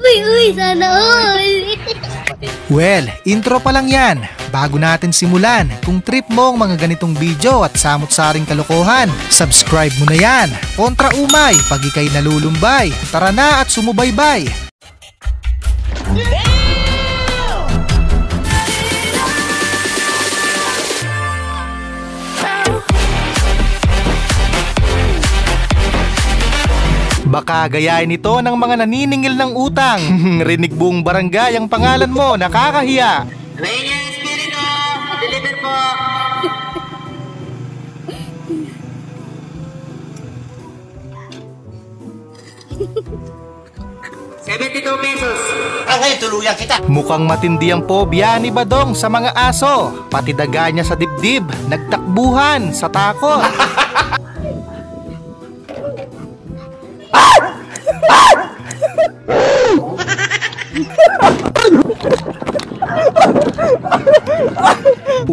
Uy, sana all! Well, intro pa lang yan. Bago natin simulan, kung trip mo ang mga ganitong video at samot-saring kalokohan, subscribe mo na yan. Kontra umay, pag ikay nalulumbay. Tara na at sumubaybay. Baka gayahin ito ng mga naniningil ng utang. Rinig buong barangay ang pangalan mo, nakakahiya. Reyna Espiritu, deliver po. 72 pesos. Ngayon, tuluyan kita. Mukhang matindi ang pobya ni Badong sa mga aso. Pati daga niya sa dibdib, nagtakbuhan sa takot.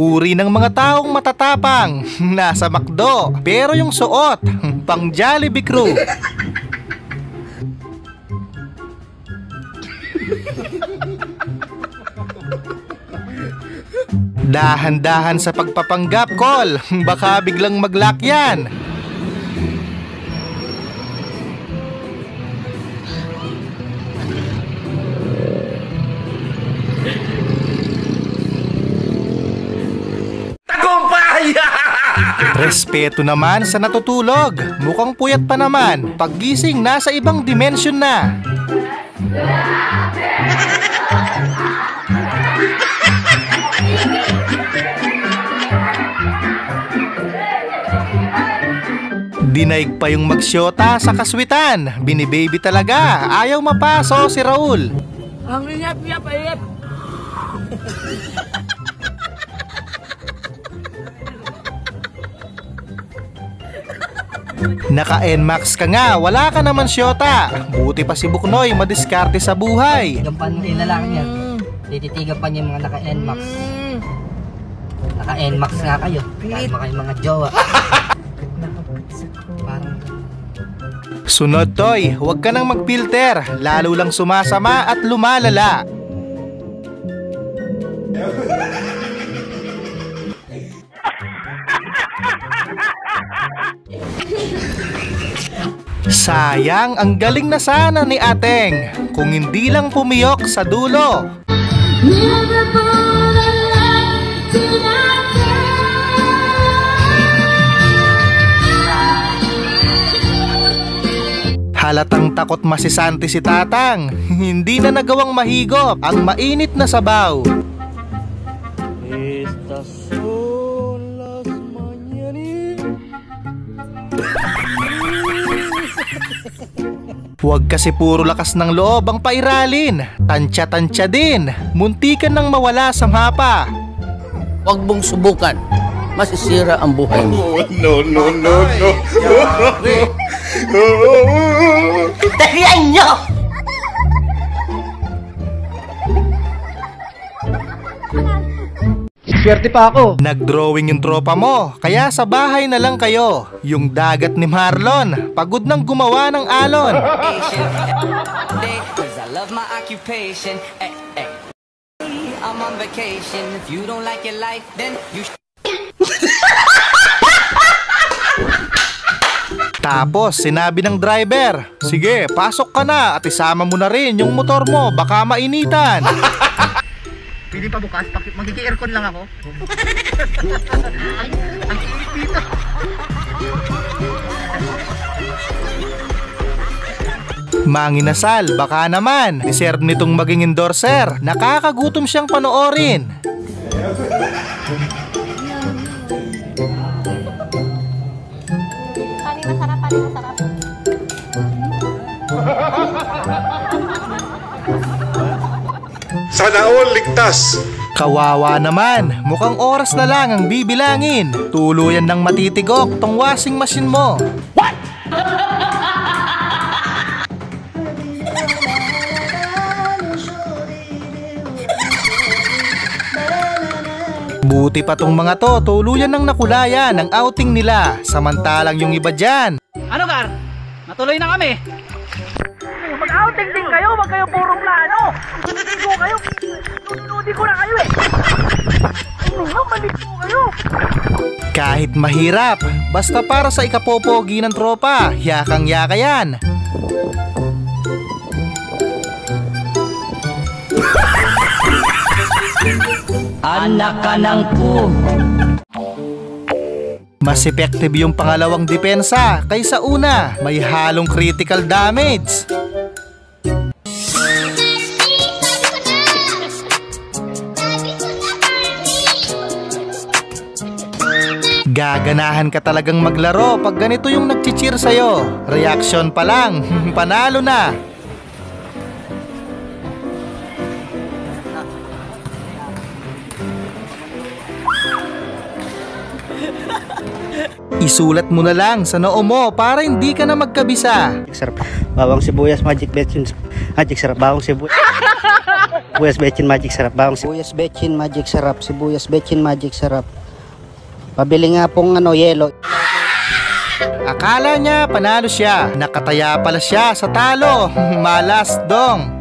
Uri ng mga taong matatapang, nasa McDo, pero yung suot, pang Jollibee crew. Dahan-dahan sa pagpapanggap, call, baka biglang mag-lock yan. Respeto naman sa natutulog. Mukhang puyat pa naman. Paggising, nasa ibang dimension na. Dinaig pa yung magsyota sa kaswitan. Binibaby talaga. Ayaw mapaso si Raul. Ang yap. Naka-NMAX ka nga, wala ka naman syota. Buti pa si Buknoy, madiskarte sa buhay. Titigan pa nila lang yan. Tititigan pa niya mga naka-NMAX. Naka-NMAX nga kayo. Kahit kayo mga jowa. Parang... Sunod, Toy, huwag ka nang mag-filter. Lalo lang sumasama at lumalala. Sayang, ang galing na sana ni Ateng. Kung hindi lang pumiyok sa dulo. Halatang takot masisante si Tatang. Hindi na nagawang mahigop ang mainit na sabaw. Estas son las mañanitas. Huwag kasi puro lakas ng loob ang pairalin. Tansya-tansya din. Muntikan nang mawala sa mapa. Huwag mong subukan. Masisira ang buhay mo. No. Dalian nyo! Swerte pa ako. Nag-drawing yung tropa mo, kaya sa bahay na lang kayo. Yung dagat ni Marlon, pagod nang gumawa ng alon. I'm on vacation. If you don't like your life, then you Tapos sinabi ng driver, sige, pasok ka na at isama mo na rin yung motor mo, baka mainitan. Pili pa bukas, magkiki-aircon lang ako. Ang init dito. Manginasal, baka naman. Deserve nitong maging endorser. Nakakagutom siyang panoorin. Masarap. Sana all ligtas. Kawawa naman, mukhang oras na lang ang bibilangin. Tuluyan ng matitigok tong washing machine mo. What? Buti pa tong mga to, tuluyan ng nakulaya ng outing nila. Samantalang yung iba dyan, Ano, Gar? Natuloy na kami. Mag-outing din kayo, wag kayo purong plano. Maligo kayo. Nudi ko na kayo eh. Maligo kayo. Kahit mahirap, basta para sa ikapopogi ng tropa, yakang-yaka yan. Anak ka ng pu. Mas effective yung pangalawang depensa kaysa una, may halong critical damage. Gaganahan ka talagang maglaro pag ganito yung nag-cheer sa'yo. Reaction pa lang, panalo na. Isulat mo na lang sa noo mo para hindi ka na magkabisa. Sarap. Bawang sibuyas, magic betchin. Magic sarap. Bawang sibuyas. Sibuyas betchin, magic sarap. Bawang sibuyas betchin, magic sarap. Sibuyas betchin, magic sarap. Pabili nga pong yelo. Akala niya panalo siya. Nakataya pala siya sa talo. Malas dong.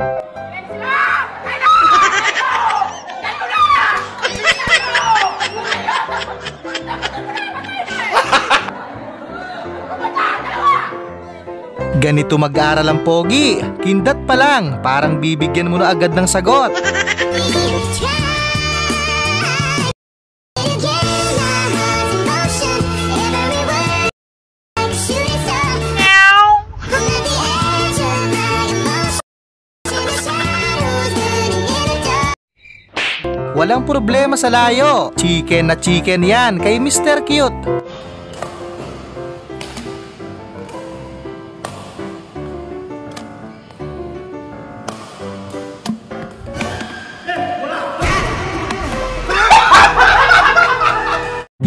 Ganito mag-aral ang pogi. Kindat pa lang, parang bibigyan mo na agad ng sagot. Walang problema sa layo. Chicken na chicken yan kay Mr. Cute.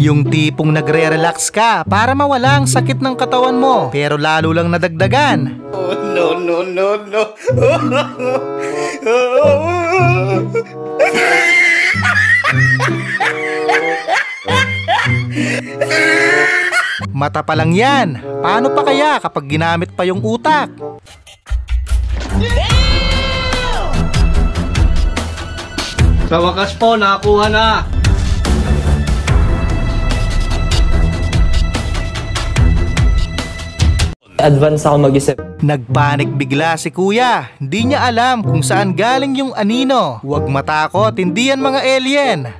Yung tipong nagre-relax ka para mawala ang sakit ng katawan mo, pero lalo lang nadagdagan. Oh, no, no, no, no. Mata pa lang yan. Paano pa kaya kapag ginamit pa yung utak? Sa wakas po, nakakuha na. Advance ako mag-isip. Nagpanik bigla si kuya. Hindi niya alam kung saan galing yung anino. Huwag matakot, hindi yan mga alien.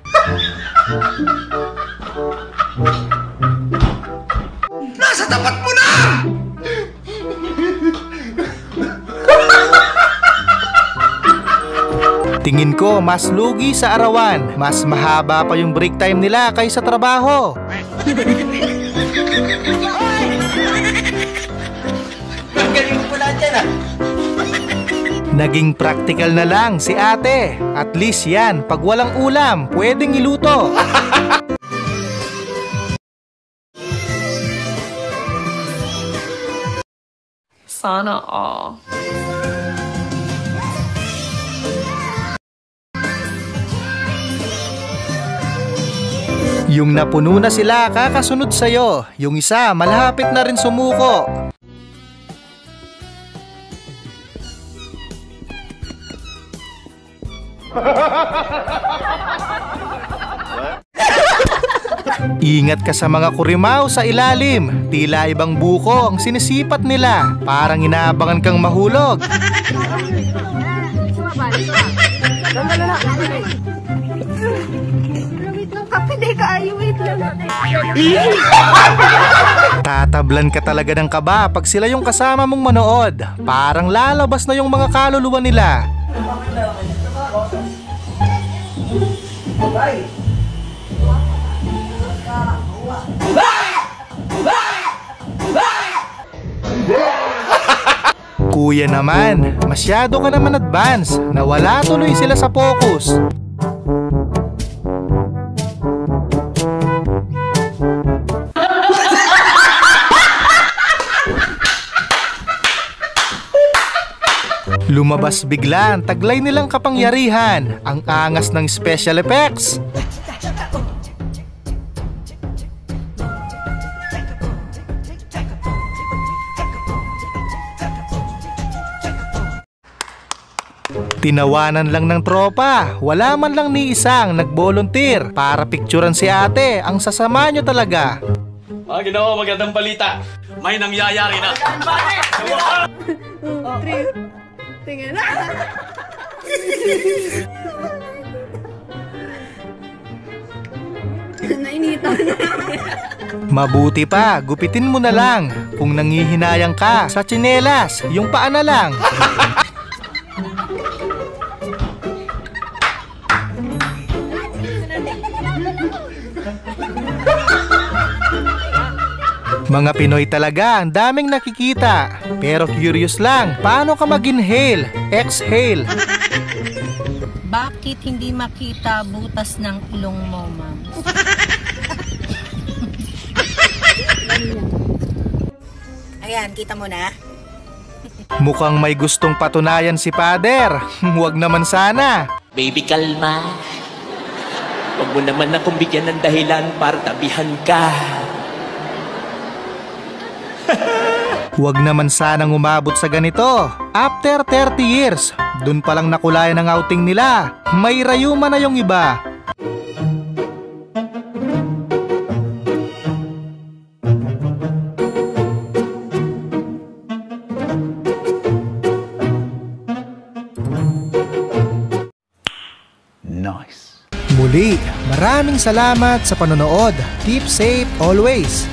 Nasa tapat mo na! Tingin ko mas lugi sa arawan. Mas mahaba pa yung break time nila kaysa trabaho. Naging practical na lang si ate. At least yan, pag walang ulam, pwedeng iluto. Sana all. Yung napuno na sila kakasunod sa'yo. Yung isa malapit na rin sumuko. Ingat ka sa mga kurimaw sa ilalim. Tila ibang buko ang sinisipat nila. Parang inaabangan kang mahulog. Tatablan ka talaga ng kaba pag sila yung kasama mong manood. Parang lalabas na yung mga kaluluwa nila. Kuya naman, masyado ka naman advance. Nawala tuloy sila sa focus. Lumabas bigla ang taglay nilang kapangyarihan, ang angas ng special effects. Tinawanan lang ng tropa, wala man lang ni isang nag-volunteer para picturean si ate. Ang sasama nyo talaga. Ginawa, magandang balita. May nangyayari na. Tingnan. Nainitan. Mabuti pa, gupitin mo na lang. Kung nangihinayang ka sa tsinelas, yung paa na lang. Mga Pinoy talaga, ang daming nakikita. Pero curious lang, paano ka mag-inhale, exhale? Bakit hindi makita butas ng ilong mo, ma'am? Ayan, kita mo na. Mukhang may gustong patunayan si Pader. Huwag naman sana. Baby, kalma. Huwag mo naman akong bigyan ng dahilan para tabihan ka. Huwag naman sanang umabot sa ganito. After 30 years, dun palang nakulayan ang outing nila. May rayuma na yung iba. Nice. Muli, maraming salamat sa panonood. Keep safe always.